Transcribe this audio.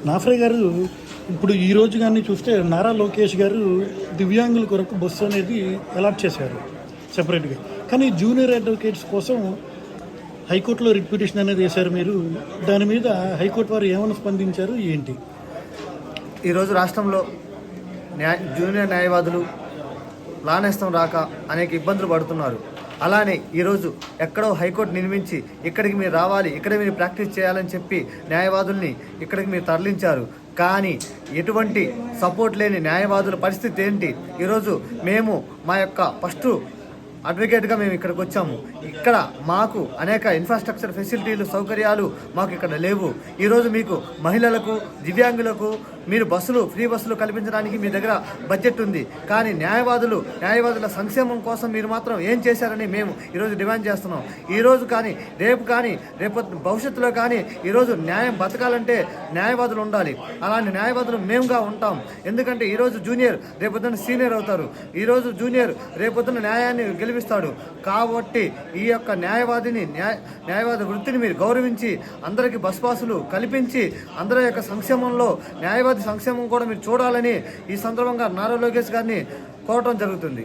నాఫ్రే గారు ఇప్పుడు ఈ రోజు కానీ చూస్తే నారా లోకేష్ గారు దివ్యాంగుల కొరకు బస్సు అనేది అలాట్ చేశారు సెపరేట్గా. కానీ జూనియర్ అడ్వకేట్స్ కోసం హైకోర్టులో రిట్ పిటిషన్ అనేది వేశారు మీరు. దాని మీద హైకోర్టు వారు ఏమైనా స్పందించారు ఏంటి? ఈరోజు రాష్ట్రంలో జూనియర్ న్యాయవాదులు లానేస్తం రాక అనేక ఇబ్బందులు పడుతున్నారు. అలానే ఈరోజు ఎక్కడో హైకోర్టు నిర్మించి ఇక్కడికి మీరు రావాలి, ఇక్కడే మీరు ప్రాక్టీస్ చేయాలని చెప్పి న్యాయవాదుల్ని ఇక్కడికి మీరు తరలించారు. కానీ ఎటువంటి సపోర్ట్ లేని న్యాయవాదుల పరిస్థితి ఏంటి? ఈరోజు మేము మా యొక్క ఫస్ట్ అడ్వకేట్గా మేము ఇక్కడికి వచ్చాము. ఇక్కడ మాకు అనేక ఇన్ఫ్రాస్ట్రక్చర్ ఫెసిలిటీలు సౌకర్యాలు మాకు ఇక్కడ లేవు. ఈరోజు మీకు మహిళలకు దివ్యాంగులకు మీరు ఫ్రీ బస్సులు కల్పించడానికి మీ దగ్గర బడ్జెట్ ఉంది. కానీ న్యాయవాదుల సంక్షేమం కోసం మీరు మాత్రం ఏం చేశారని మేము ఈరోజు డిమాండ్ చేస్తున్నాం. ఈరోజు కానీ రేపు భవిష్యత్తులో కానీ ఈరోజు న్యాయం బతకాలంటే న్యాయవాదులు ఉండాలి. అలాంటి న్యాయవాదులు మేముగా ఉంటాం. ఎందుకంటే ఈరోజు జూనియర్ రేపొద్దున సీనియర్ అవుతారు. ఈరోజు జూనియర్ రేపొద్దున న్యాయాన్ని గెలిపిస్తాడు. కాబట్టి ఈ యొక్క న్యాయవాద వృత్తిని మీరు గౌరవించి అందరికీ బస్ పాసులు కల్పించి అందరి యొక్క సంక్షేమంలో న్యాయవాది సంక్షేమం కూడా మీరు చూడాలని ఈ సందర్భంగా నారా లోకేష్ గారిని కోరటం జరుగుతుంది.